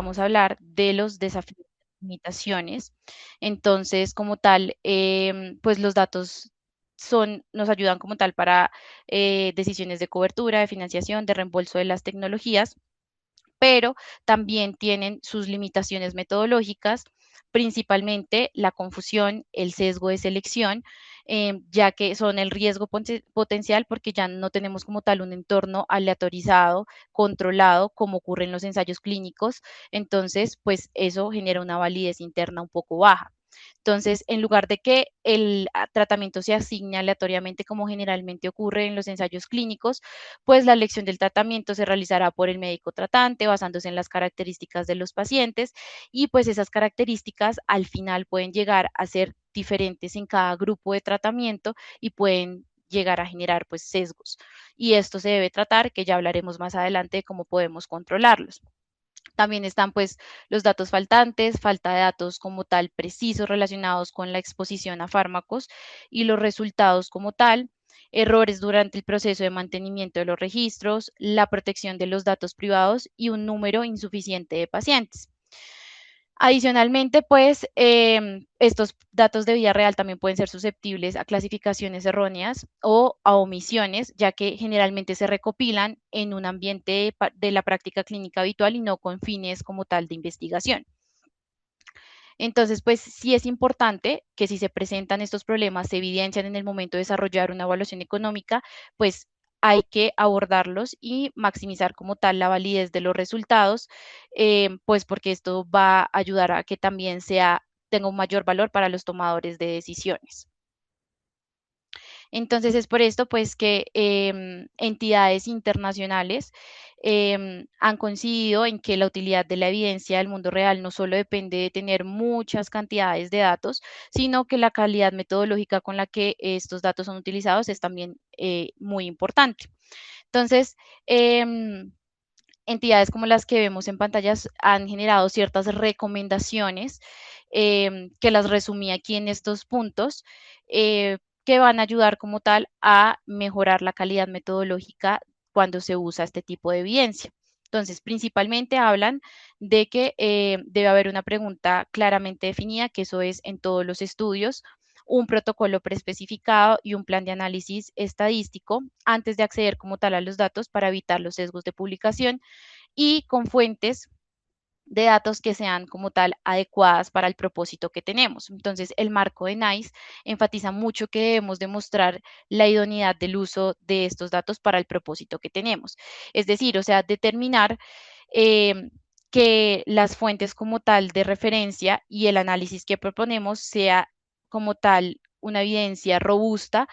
vamos a hablar de los desafíos y limitaciones. Entonces, como tal, pues los datos nos ayudan como tal para decisiones de cobertura, de financiación, de reembolso de las tecnologías, pero también tienen sus limitaciones metodológicas, principalmente la confusión, el sesgo de selección, ya que son el riesgo potencial porque ya no tenemos como tal un entorno aleatorizado, controlado, como ocurre en los ensayos clínicos. Entonces, pues eso genera una validez interna un poco baja. Entonces, en lugar de que el tratamiento se asigne aleatoriamente como generalmente ocurre en los ensayos clínicos, pues la elección del tratamiento se realizará por el médico tratante basándose en las características de los pacientes y pues esas características al final pueden llegar a ser diferentes en cada grupo de tratamiento y pueden llegar a generar pues sesgos. Y esto se debe tratar, que ya hablaremos más adelante de cómo podemos controlarlos. También están pues los datos faltantes, falta de datos como tal precisos relacionados con la exposición a fármacos y los resultados como tal, errores durante el proceso de mantenimiento de los registros, la protección de los datos privados y un número insuficiente de pacientes. Adicionalmente, pues estos datos de vida real también pueden ser susceptibles a clasificaciones erróneas o a omisiones, ya que generalmente se recopilan en un ambiente de la práctica clínica habitual y no con fines como tal de investigación. Entonces, pues sí es importante que si se presentan estos problemas, se evidencian en el momento de desarrollar una evaluación económica, pues hay que abordarlos y maximizar como tal la validez de los resultados, pues porque esto va a ayudar a que también tenga un mayor valor para los tomadores de decisiones. Entonces es por esto pues que entidades internacionales han coincidido en que la utilidad de la evidencia del mundo real no solo depende de tener muchas cantidades de datos, sino que la calidad metodológica con la que estos datos son utilizados es también muy importante. Entonces, entidades como las que vemos en pantallas han generado ciertas recomendaciones que las resumí aquí en estos puntos, que van a ayudar como tal a mejorar la calidad metodológica cuando se usa este tipo de evidencia. Entonces, principalmente hablan de que debe haber una pregunta claramente definida, que eso es en todos los estudios, un protocolo preespecificado y un plan de análisis estadístico antes de acceder como tal a los datos para evitar los sesgos de publicación y con fuentes de datos que sean como tal adecuadas para el propósito que tenemos. Entonces, el marco de NICE enfatiza mucho que debemos demostrar la idoneidad del uso de estos datos para el propósito que tenemos. Es decir, o sea, determinar eh, que las fuentes como tal de referencia y el análisis que proponemos sea como tal una evidencia robusta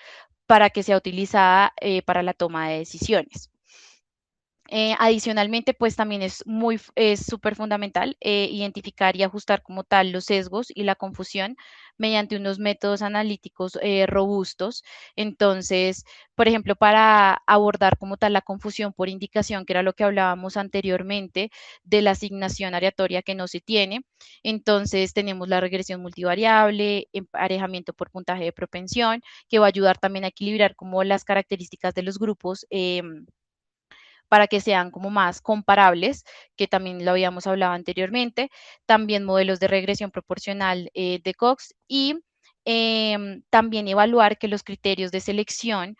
para que sea utilizada para la toma de decisiones. Adicionalmente, pues también es súper fundamental identificar y ajustar como tal los sesgos y la confusión mediante unos métodos analíticos robustos. Entonces, por ejemplo, para abordar como tal la confusión por indicación, que era lo que hablábamos anteriormente de la asignación aleatoria que no se tiene, entonces tenemos la regresión multivariable, emparejamiento por puntaje de propensión, que va a ayudar también a equilibrar como las características de los grupos. Para que sean como más comparables, que también lo habíamos hablado anteriormente, también modelos de regresión proporcional de Cox y también evaluar que los criterios de selección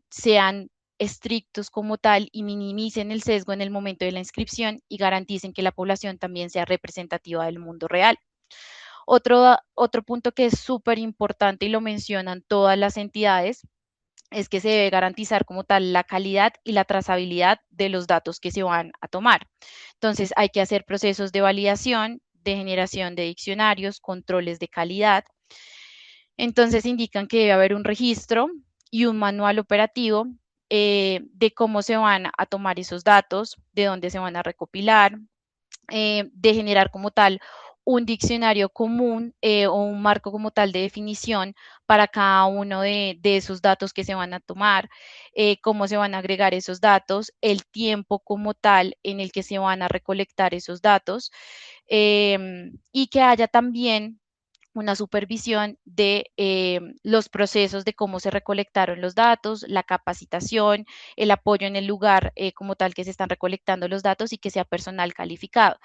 sean estrictos como tal y minimicen el sesgo en el momento de la inscripción y garanticen que la población también sea representativa del mundo real. Otro punto que es súper importante y lo mencionan todas las entidades es que se debe garantizar como tal la calidad y la trazabilidad de los datos que se van a tomar. Entonces, hay que hacer procesos de validación, de generación de diccionarios, controles de calidad. Entonces, indican que debe haber un registro y un manual operativo de cómo se van a tomar esos datos, de dónde se van a recopilar, de generar como tal un diccionario común o un marco como tal de definición para cada uno de esos datos que se van a tomar, cómo se van a agregar esos datos, el tiempo como tal en el que se van a recolectar esos datos y que haya también una supervisión de los procesos de cómo se recolectaron los datos, la capacitación, el apoyo en el lugar como tal que se están recolectando los datos y que sea personal calificado.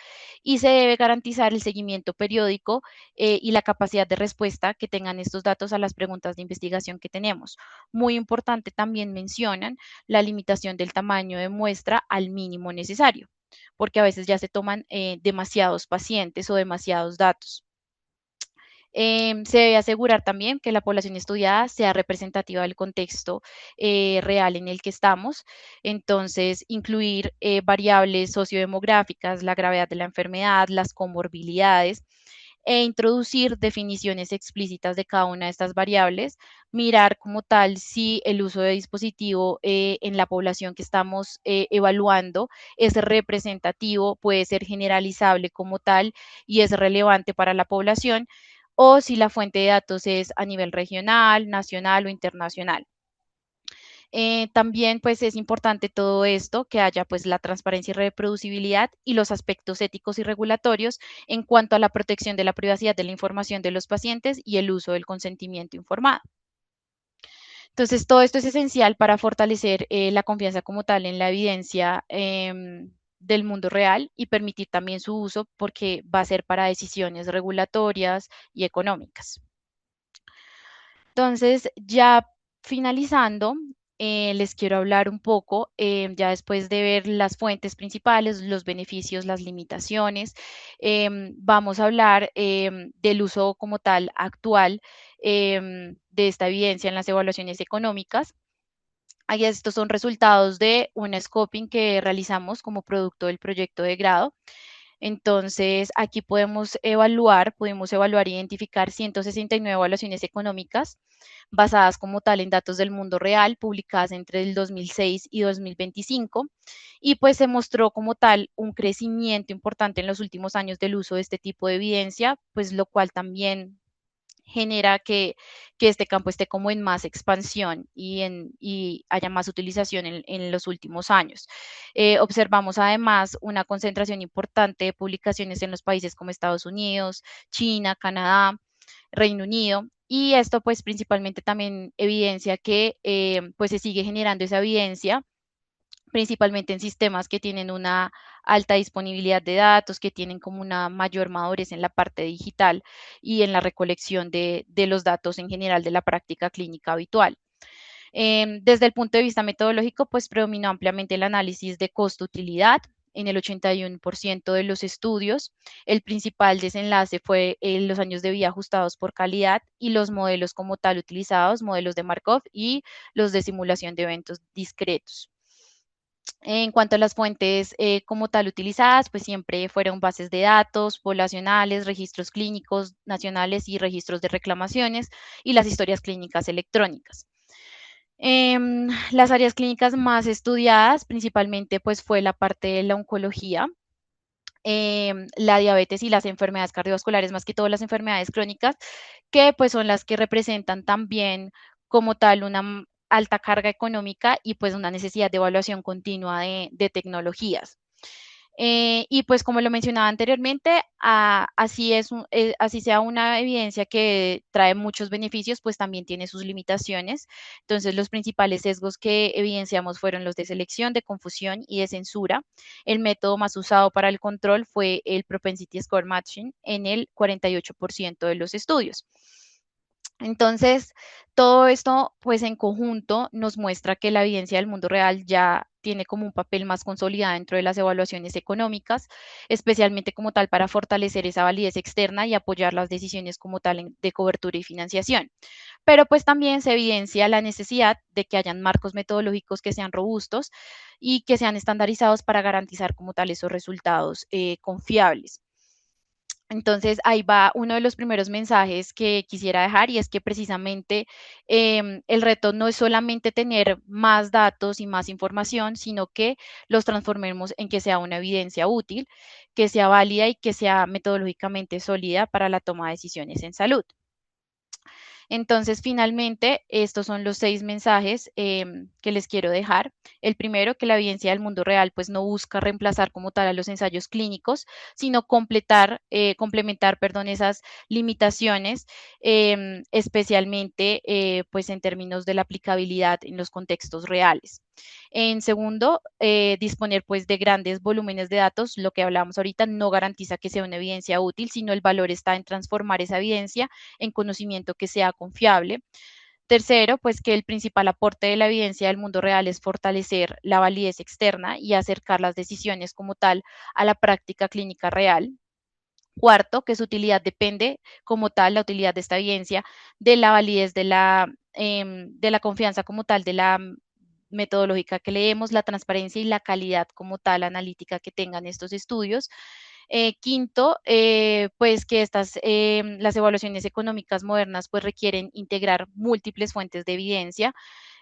Y se debe garantizar el seguimiento periódico y la capacidad de respuesta que tengan estos datos a las preguntas de investigación que tenemos. Muy importante también mencionan la limitación del tamaño de muestra al mínimo necesario, porque a veces ya se toman demasiados pacientes o demasiados datos. Se debe asegurar también que la población estudiada sea representativa del contexto real en el que estamos. Entonces, incluir variables sociodemográficas, la gravedad de la enfermedad, las comorbilidades e introducir definiciones explícitas de cada una de estas variables, mirar como tal si el uso de dispositivo en la población que estamos evaluando es representativo, puede ser generalizable como tal y es relevante para la población, o si la fuente de datos es a nivel regional, nacional o internacional. También pues es importante todo esto, que haya pues la transparencia y reproducibilidad y los aspectos éticos y regulatorios en cuanto a la protección de la privacidad de la información de los pacientes y el uso del consentimiento informado. Entonces, todo esto es esencial para fortalecer la confianza como tal en la evidencia del mundo real y permitir también su uso porque va a ser para decisiones regulatorias y económicas. Entonces, ya finalizando, les quiero hablar un poco, ya después de ver las fuentes principales, los beneficios, las limitaciones, vamos a hablar del uso como tal actual de esta evidencia en las evaluaciones económicas. Ahí estos son resultados de un scoping que realizamos como producto del proyecto de grado. Entonces, aquí pudimos evaluar e identificar 169 evaluaciones económicas basadas como tal en datos del mundo real, publicadas entre el 2006 y 2025, y pues se mostró como tal un crecimiento importante en los últimos años del uso de este tipo de evidencia, pues lo cual también genera que este campo esté como en más expansión y haya más utilización en los últimos años. Observamos además una concentración importante de publicaciones en los países como Estados Unidos, China, Canadá, Reino Unido. Y esto pues principalmente también evidencia que pues se sigue generando esa evidencia principalmente en sistemas que tienen una alta disponibilidad de datos, que tienen como una mayor madurez en la parte digital y en la recolección de los datos en general de la práctica clínica habitual. Desde el punto de vista metodológico, pues predominó ampliamente el análisis de costo-utilidad en el 81% de los estudios. El principal desenlace fue los años de vida ajustados por calidad y los modelos como tal utilizados, modelos de Markov y los de simulación de eventos discretos. En cuanto a las fuentes como tal utilizadas, pues siempre fueron bases de datos poblacionales, registros clínicos nacionales y registros de reclamaciones y las historias clínicas electrónicas. Las áreas clínicas más estudiadas principalmente pues fue la parte de la oncología, la diabetes y las enfermedades cardiovasculares, más que todas las enfermedades crónicas, que pues son las que representan también como tal una alta carga económica y pues una necesidad de evaluación continua de tecnologías. Y pues como lo mencionaba anteriormente, así sea una evidencia que trae muchos beneficios, pues también tiene sus limitaciones. Entonces, los principales sesgos que evidenciamos fueron los de selección, de confusión y de censura. El método más usado para el control fue el Propensity Score Matching en el 48% de los estudios. Entonces, todo esto, pues en conjunto, nos muestra que la evidencia del mundo real ya tiene como un papel más consolidado dentro de las evaluaciones económicas, especialmente como tal para fortalecer esa validez externa y apoyar las decisiones como tal de cobertura y financiación. Pero pues también se evidencia la necesidad de que hayan marcos metodológicos que sean robustos y que sean estandarizados para garantizar como tal esos resultados confiables. Entonces, ahí va uno de los primeros mensajes que quisiera dejar y es que precisamente el reto no es solamente tener más datos y más información, sino que los transformemos en que sea una evidencia útil, que sea válida y que sea metodológicamente sólida para la toma de decisiones en salud. Entonces, finalmente, estos son los 6 mensajes que les quiero dejar. El primero, que la evidencia del mundo real pues no busca reemplazar como tal a los ensayos clínicos, sino complementar, perdón, esas limitaciones, especialmente pues en términos de la aplicabilidad en los contextos reales. En segundo, disponer pues de grandes volúmenes de datos, lo que hablábamos ahorita, no garantiza que sea una evidencia útil, sino el valor está en transformar esa evidencia en conocimiento que sea confiable. Tercero, pues que el principal aporte de la evidencia del mundo real es fortalecer la validez externa y acercar las decisiones como tal a la práctica clínica real. Cuarto, que su utilidad depende como tal, la utilidad de esta evidencia, de la validez de la confianza como tal, de la metodológica que leemos, la transparencia y la calidad como tal analítica que tengan estos estudios. Quinto, pues que las evaluaciones económicas modernas pues requieren integrar múltiples fuentes de evidencia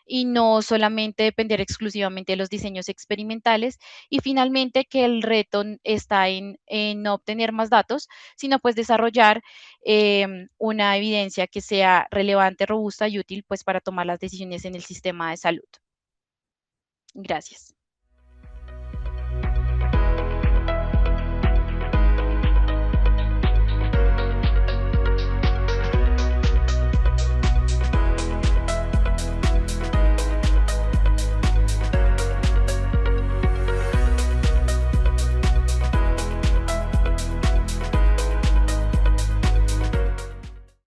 y no solamente depender exclusivamente de los diseños experimentales. Y finalmente, que el reto está en no obtener más datos, sino pues desarrollar una evidencia que sea relevante, robusta y útil pues para tomar las decisiones en el sistema de salud. Gracias.